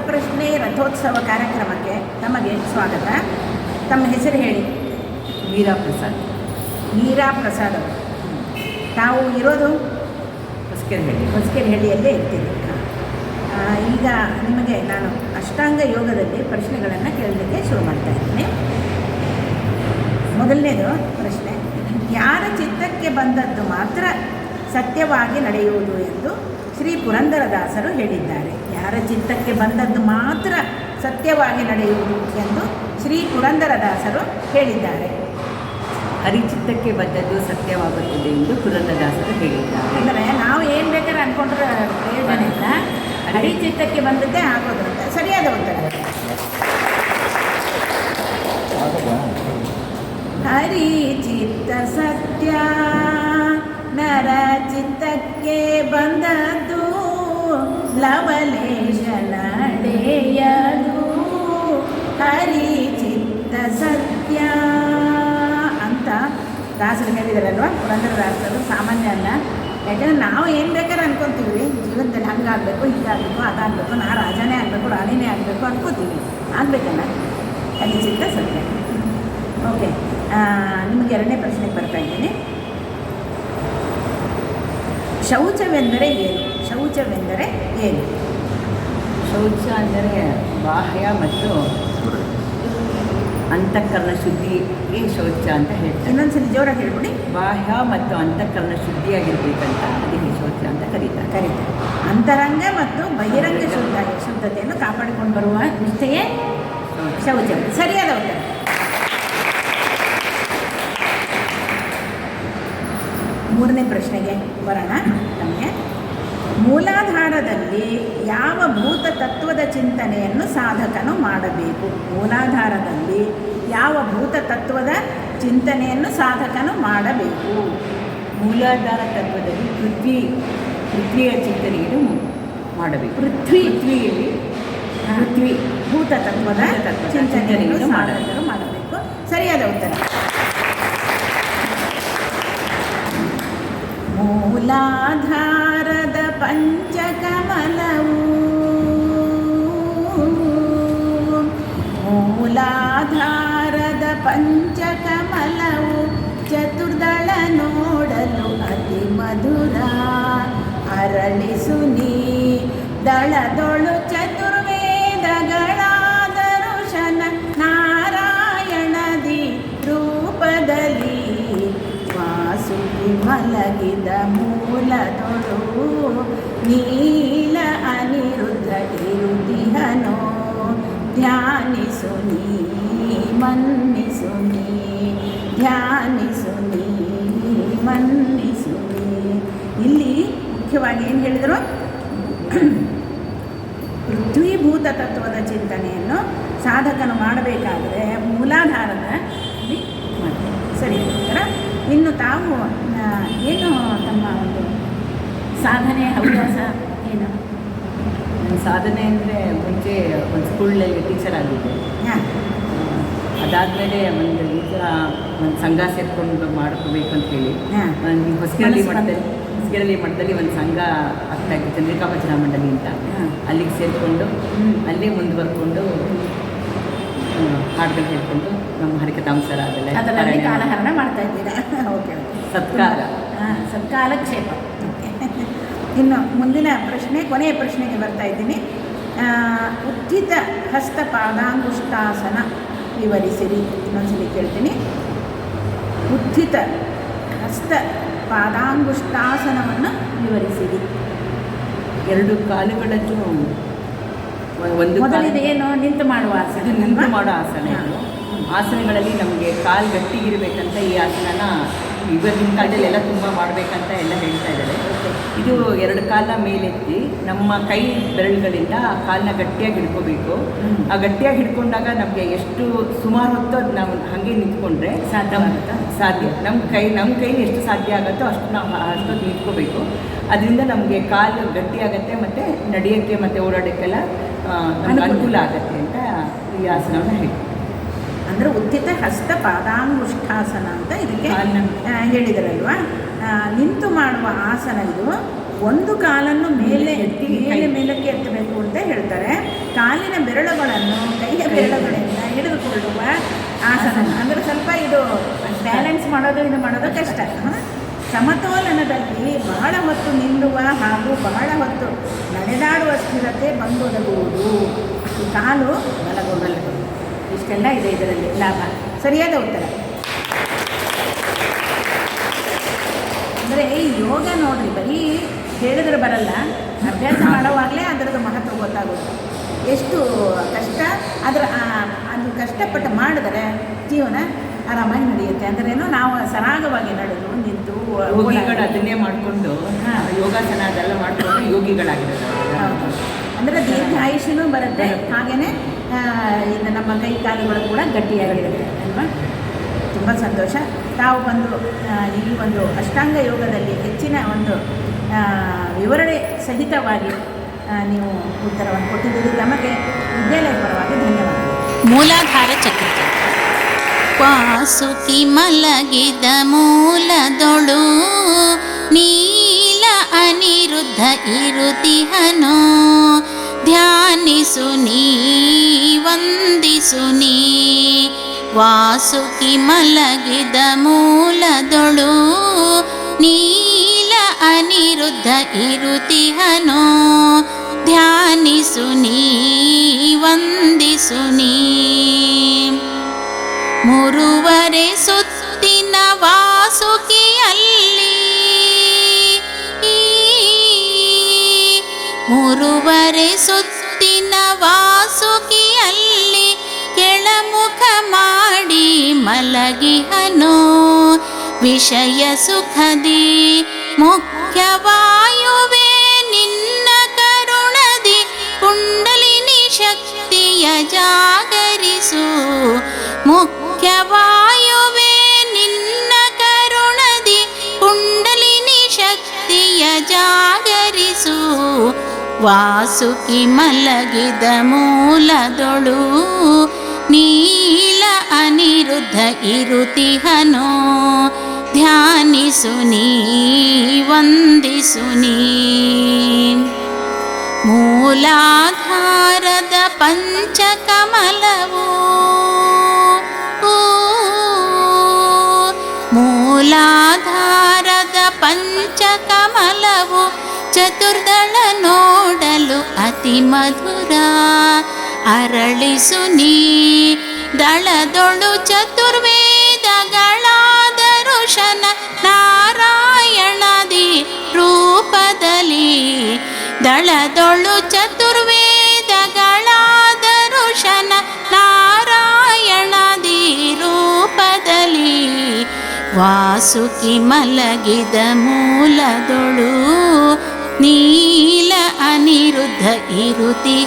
ಪ್ರಶ್ನೆ ರಥೋತ್ಸವ ಕಾರ್ಯಕ್ರಮಕ್ಕೆ ತಮಗೆ ಸ್ವಾಗತ. ತಮ್ಮ ಹೆಸರು ಹೇಳಿ. ಮೀರಾ ಪ್ರಸಾದ್. ಮೀರಾ ಪ್ರಸಾದ್ ಅವರು. ತಾವು ಇರೋದು ಹೊಸಕೆರೆಹಳ್ಳಿಯಲ್ಲೇ ಇರ್ತೀರಿ. ಈಗ ನಿಮಗೆ ನಾನು ಅಷ್ಟಾಂಗ ಯೋಗದಲ್ಲಿ ಪ್ರಶ್ನೆಗಳನ್ನು ಕೇಳಲಿಕ್ಕೆ ಶುರು ಮಾಡ್ತಾ ಇದ್ದೀನಿ. ಮೊದಲನೇದು ಪ್ರಶ್ನೆ, ಯಾರ ಚಿತ್ತಕ್ಕೆ ಬಂದದ್ದು ಮಾತ್ರ ಸತ್ಯವಾಗಿ ನಡೆಯುವುದು ಎಂದು ಶ್ರೀ ಪುರಂದರದಾಸರು ಹೇಳಿದ್ದಾರೆ. ಯಾರ ಚಿತ್ತಕ್ಕೆ ಬಂದದ್ದು ಮಾತ್ರ ಸತ್ಯವಾಗಿ ನಡೆಯುವುದು ಎಂದು ಶ್ರೀ ಪುರಂದರದಾಸರು ಹೇಳಿದ್ದಾರೆ. ಹರಿಚಿತ್ತಕ್ಕೆ ಬಂದದ್ದು ಸತ್ಯವಾಗುತ್ತದೆ ಎಂದು ಪುರಂದರದಾಸರು ಹೇಳಿದ್ದಾರೆ. ಅಂದರೆ ನಾವು ಏನು ಬೇಕಾದ್ರೆ ಅಂದ್ಕೊಂಡ್ರೆ ಪ್ರಯೋಜನ ಇಲ್ಲ, ಹರಿಚಿತ್ತಕ್ಕೆ ಬಂದದ್ದೇ ಆಗೋದು ಅಂತ ಸರಿಯಾದ ಉತ್ತರ. ಹರಿಚಿತ್ತ ಸತ್ಯ ನರ ಚಿತ್ತಕ್ಕೆ ಬಂದದ್ದು ಲವಲೇಶ ನಡೆಯದು. ಹರಿಚಿತ್ತ ಸತ್ಯ ಅಂತ ದಾಸರು ಹೇಳಿದಾರಲ್ವ, ಪುರಂದರದಾಸರು. ಸಾಮಾನ್ಯ ಅಲ್ಲ, ಯಾಕಂದರೆ ನಾವು ಏನು ಬೇಕಾದ್ರೆ ಅನ್ಕೊತೀವಿ ಜೀವನದಲ್ಲಿ ಹಂಗಾಗಬೇಕು, ಹೀಗಾಗಬೇಕು, ಅದಾಗಬೇಕು, ನಾ ರಾಜನೇ ಆಗಬೇಕು, ರಾಣಿನೇ ಆಗಬೇಕು ಅನ್ಕೋತೀವಿ. ಆಗಬೇಕಲ್ಲ, ಹರಿಚಿತ್ತ ಸತ್ಯ. ಓಕೆ, ನಿಮಗೆ ಎರಡನೇ ಪ್ರಶ್ನೆಗೆ ಬರ್ತಾ ಇದ್ದೀನಿ. ಶೌಚವೆಂದರೆ ಏನು? ಶೌಚವೆಂದರೆ ಏನು? ಶೌಚ ಅಂದರೆ ಬಾಹ್ಯ ಮತ್ತು ಅಂತಃಕರಣ ಶುದ್ಧಿಗೆ ಶೌಚ ಅಂತ ಹೇಳ್ತಾರೆ. ಇನ್ನೊಂದ್ಸಲಿ ಜೋರಾಗಿ ಹೇಳ್ಬಿಡಿ. ಬಾಹ್ಯ ಮತ್ತು ಅಂತಃಕರಣ ಶುದ್ಧಿಯಾಗಿರ್ಬೇಕಂತ ಅದಕ್ಕೆ ಶೌಚ ಅಂತ ಕರೀತಾರೆ. ಅಂತರಂಗ ಮತ್ತು ಬಹಿರಂಗ ಶುದ್ಧತೆಯನ್ನು ಕಾಪಾಡಿಕೊಂಡು ಬರುವ ನಿಷ್ಠೆಯೇ ಶೌಚ. ಸರಿಯಾದ ಉತ್ತರ. ಮೂರನೇ ಪ್ರಶ್ನೆಗೆ ಬರೋಣ. ನಮಗೆ ಮೂಲಾಧಾರದಲ್ಲಿ ಯಾವ ಭೂತ ತತ್ವದ ಚಿಂತನೆಯನ್ನು ಸಾಧಕನು ಮಾಡಬೇಕು? ಮೂಲಾಧಾರದಲ್ಲಿ ಯಾವ ಭೂತ ತತ್ವದ ಚಿಂತನೆಯನ್ನು ಸಾಧಕನು ಮಾಡಬೇಕು? ಮೂಲಾಧಾರ ತತ್ವದಲ್ಲಿ ಪೃಥ್ವಿಯ ಚಿಂತನೆಯನ್ನು ಮಾಡಬೇಕು. ಪೃಥ್ವಿಯಲ್ಲಿ ಭೂತ ತತ್ವದ ಚಿಂತನೆಯನ್ನು ಸಾಧಕರು ಮಾಡಬೇಕು. ಸರಿಯಾದ ಉತ್ತರ. ಮೂಲಾಧಾರದ ಪಂಚಕಮಲವು ಮೂಲಾಧಾರದ ಪಂಚಕಮಲವು ಚತುರ್ದಳ ನೋಡಲು ಅತಿ ಮಧುರ. ಅರಳಿಸು ನೀ ದಳದೊಳು ಚತುರ್ವೇದಗಳಾದ ಋಷನ ನಾರಾಯಣದಿ ರೂಪದಲ್ಲಿ ವಾಸುಕಿ ಮಲಗಿದ ಮೂಲದೊಳು ನೀಲ ಅನಿರುದ್ಧ ಇರುದಿಹನೋ. ಧ್ಯಾನಿಸು ನೀ ಮನ್ನಿಸು ನೀ, ಧ್ಯಾನಿಸು ನೀ ಮನ್ನಿಸು ನೀ. ಇಲ್ಲಿ ಮುಖ್ಯವಾಗಿ ಏನು ಹೇಳಿದರು? ಪೃಥ್ವೀಭೂತ ತತ್ವದ ಚಿಂತನೆಯನ್ನು ಸಾಧಕನು ಮಾಡಬೇಕಾದರೆ ಮೂಲಾಧಾರದಲ್ಲಿ ಮಾಡಬೇಕು. ಸರಿ ಉತ್ತರ. ಇನ್ನು ತಾವು ಏನು ತಮ್ಮ ಒಂದು ಸಾಧನೆ ಹವ್ಯಾಸ ಏನು? ನನ್ನ ಸಾಧನೆ ಅಂದರೆ ಮುಂಚೆ ಒಂದು ಸ್ಕೂಲಲ್ಲಿ ಟೀಚರ್ ಆಗಿದ್ದೆ. ಅದಾದಮೇಲೆ ಒಂದು ಈ ಥರ ಒಂದು ಸಂಘ ಸೇರಿಕೊಂಡು ಮಾಡ್ಕೋಬೇಕು ಅಂತ ಹೇಳಿ ಹೊಸಕೆರೆಹಳ್ಳಿ ಮಠದಲ್ಲಿ ಒಂದು ಸಂಘ ಆಗ್ತಾಯಿತ್ತು, ಚಂದ್ರಿಕಾ ಭಜನಾ ಮಂಡಳಿ ಅಂತ. ಅಲ್ಲಿಗೆ ಸೇರಿಕೊಂಡು ಅಲ್ಲೇ ಮುಂದುವರ್ಕೊಂಡು ಹಾಡುಗಳು ಹೇಳ್ಕೊಂಡು ನಮ್ಮ ಹರಿಕಥಾಂಸರ ಅದರಲ್ಲಿ ಕಾಲಹರಣ ಮಾಡ್ತಾ ಇದ್ದೀರಾ? ಓಕೆ, ಸತ್ಕಾಲಕ್ಷೇಪ. ಇನ್ನು ಮುಂದಿನ ಪ್ರಶ್ನೆ, ಕೊನೆಯ ಪ್ರಶ್ನೆಗೆ ಬರ್ತಾ ಇದ್ದೀನಿ. ಉತ್ಥಿತ ಹಸ್ತ ಪಾದಾಂಗುಷ್ಟಾಸನ ವಿವರಿಸಿರಿ. ಇನ್ನೊಂದ್ಸಲಿ ಕೇಳ್ತೀನಿ. ಉತ್ಥಿತ ಹಸ್ತ ಪಾದಾಂಗುಷ್ಟಾಸನವನ್ನು ವಿವರಿಸಿರಿ. ಎರಡು ಕಾಲುಗಳದ್ದು ಒಂದು ಮೊದಲಿದೇನು? ನಿಂತು ಮಾಡುವ ಆಸನ. ನಿಂತು ಮಾಡೋ ಆಸನ. ಆಸನಗಳಲ್ಲಿ ನಮಗೆ ಕಾಲು ಗಟ್ಟಿಗಿರಬೇಕಂತ ಈ ಆಸನನ ಇವತ್ತಿನ ಕಾಲದಲ್ಲಿ ಎಲ್ಲ ತುಂಬ ಮಾಡಬೇಕಂತ ಎಲ್ಲ ಹೇಳ್ತಾ ಇದ್ದಾರೆ. ಇದು ಎರಡು ಕಾಲ ಮೇಲೆತ್ತಿ ನಮ್ಮ ಕೈ ಬೆರಳುಗಳಿಂದ ಆ ಕಾಲನ್ನ ಗಟ್ಟಿಯಾಗಿ ಹಿಡ್ಕೋಬೇಕು. ಆ ಗಟ್ಟಿಯಾಗಿ ಹಿಡ್ಕೊಂಡಾಗ ನಮಗೆ ಎಷ್ಟು ಸುಮಾರು ಹೊತ್ತು ಅದು ನಾವು ಹಾಗೆ ನಿಂತ್ಕೊಂಡ್ರೆ ಸಾಧ್ಯ. ನಮ್ಮ ಕೈಲಿ ಎಷ್ಟು ಸಾಧ್ಯ ಆಗುತ್ತೋ ಅಷ್ಟು ನಾವು ಅಷ್ಟೊತ್ತು ನಿಂತ್ಕೋಬೇಕು. ಅದರಿಂದ ನಮಗೆ ಕಾಲು ಗಟ್ಟಿಯಾಗತ್ತೆ ಮತ್ತು ನಡೆಯೋಕ್ಕೆ ಮತ್ತು ಓಡಾಡೋಕ್ಕೆಲ್ಲ ಅನುಕೂಲ ಆಗುತ್ತೆ ಅಂತ ಈ ಆಸನವನ್ನು ಹೇಳ್ತೀವಿ. ಅಂದರೆ ಉತ್ಥಿತ ಹಸ್ತ ಪಾದಾಂಗುಷ್ಠಾಸನ ಅಂತ ಇದಕ್ಕೆ ಹೇಳಿದರಲ್ವ. ನಿಂತು ಮಾಡುವ ಆಸನ ಇದು. ಒಂದು ಕಾಲನ್ನು ಮೇಲೆ ಕೈ. ಮೇಲಕ್ಕೆ ಎತ್ತಬೇಕು ಅಂತ ಹೇಳ್ತಾರೆ. ಕಾಲಿನ ಬೆರಳುಗಳನ್ನು ಕೈಯ ಬೆರಳುಗಳಿಂದ ಹಿಡಿದುಕೊಳ್ಳುವ ಆಸನ. ಅಂದರೆ ಸ್ವಲ್ಪ ಇದು ಬ್ಯಾಲೆನ್ಸ್ ಮಾಡೋದು ಇದು ಮಾಡೋದು ಕಷ್ಟ. ಸಮತೋಲನದಲ್ಲಿ ಬಹಳ ಹೊತ್ತು ನಿಲ್ಲುವ ಹಾಗೂ ಬಹಳ ಹೊತ್ತು ನಡೆದಾಡುವ ಸ್ಥಿರತೆ ಬಂದೊದಗುವುದು. ಈ ಕಾಲು ಬಲಗೊಳ್ಳಲು. ಇಷ್ಟೆಲ್ಲ ಇದೆ ಇದರಲ್ಲಿ ಲಾಭ. ಸರಿಯಾದ ಉತ್ತರ. ಅಂದರೆ ಈ ಯೋಗ ನೋಡ್ರಿ, ಬರೀ ಹೇಳಿದ್ರೆ ಬರಲ್ಲ, ಅಭ್ಯಾಸ ಮಾಡುವಾಗಲೇ ಅದರದ್ದು ಮಹತ್ವ ಗೊತ್ತಾಗುತ್ತೆ. ಎಷ್ಟು ಕಷ್ಟ ಅದು ಕಷ್ಟಪಟ್ಟು ಮಾಡಿದರೆ ಜೀವನ ಆರಾಮಾಗಿ ನಡೆಯುತ್ತೆ. ಅಂದ್ರೇನು, ನಾವು ಸರಾಗವಾಗಿ ನಡೆದು ನಿಂತು ಯೋಗಿಗಳು ಅದನ್ನೇ ಮಾಡಿಕೊಂಡು ಯೋಗಾಸನ ಅದೆಲ್ಲ ಮಾಡಿಕೊಂಡು ಯೋಗಿಗಳಾಗಿರೋದು. ಅಂದರೆ ದೀರ್ಘ ಆಯುಷ್ಯನೂ ಬರುತ್ತೆ, ಹಾಗೆಯೇ ಇದು ನಮ್ಮ ಕೈ ಕಾಲುಗಳು ಕೂಡ ಗಟ್ಟಿಯಾಗಿರುತ್ತೆ ಅಲ್ವಾ. ತುಂಬ ಸಂತೋಷ. ತಾವು ಬಂದು ಈ ಒಂದು ಅಷ್ಟಾಂಗ ಯೋಗದಲ್ಲಿ ಹೆಚ್ಚಿನ ಒಂದು ವಿವರಣೆ ಸಹಿತವಾಗಿ ನೀವು ಉತ್ತರವನ್ನು ಕೊಟ್ಟಿದ್ದೀರಿ. ತಮಗೆ ವಿದ್ಯಾಲಯ ಪರವಾಗಿ ಧನ್ಯವಾದಗಳು. ಮೂಲಾಧಾರ ಚಕ್ರ. ವಾಸುಕಿ ಮಲಗಿದ ಮೂಲದೊಳು ನೀಲ ಅನಿರುದ್ಧ ಇರುತಿಹನೋ ಧ್ಯಾನಿಸು ನೀ ವಂದಿಸು ನೀ. ವಾಸುಕಿ ಮಲಗಿದ ಮೂಲದೊಳು ನೀಲ ಅನಿರುದ್ಧ ಇರುತಿಹನೋ ಧ್ಯಾನಿಸು ನೀ ವಂದಿಸು ನೀ. ಮೂರುವರೆ ಸುತ್ತಿನ ವಾಸುಕಿಯಲ್ಲಿ ಮೂರುವರೆ ಸುತ್ತಿನ ವಾಸುಕಿಯಲ್ಲಿ ಕೆಳಮುಖ ಮಾಡಿ ಮಲಗಿಹನೋ ವಿಷಯ ಸುಖದಿ ಮುಖ್ಯವಾಯುವೆ ನಿನ್ನ ಕರುಣದಿ ಕುಂಡಲಿನಿ ಶಕ್ತಿಯ ಜಾಗರಿಸು. ಮುಖ್ಯವಾಯುವೆ ನಿನ್ನ ಕರುಣದಿ ಕುಂಡಲಿನಿ ಶಕ್ತಿಯ ಜಾಗರಿಸು. ವಾಸುಕಿ ಮಲಗಿದ ಮೂಲದೊಳು ನೀಲ ಅನಿರುದ್ಧ ಇರುತಿಹನೋ ಧ್ಯಾನಿಸು ನೀ ವಂದಿಸು ನೀ. ಮೂಲಾಧಾರದ ಪಂಚಕಮಲವು ಮೂಲಾಧಾರದ ಪಂಚಕಮಲವು ಚತುರ್ದಳ ನೋಡಲು ಅತಿ ಮಧುರ. ಅರಳಿಸು ನೀ ದಳದೊಳು ಚತುರ್ವೇದಗಳಾದ ಋಷನ ನಾರಾಯಣದಿ ರೂಪದಲ್ಲಿ. ದಳದೊಳು ಚತುರ್ವೇದಗಳಾದ ಋಷನ ನಾರಾಯಣದಿ ರೂಪದಲ್ಲಿ. ವಾಸುಕಿ ಮಲಗಿದ ಮೂಲದೊಳು ನೀಲ ಅನಿರುದ್ಧ ಇರುತಿ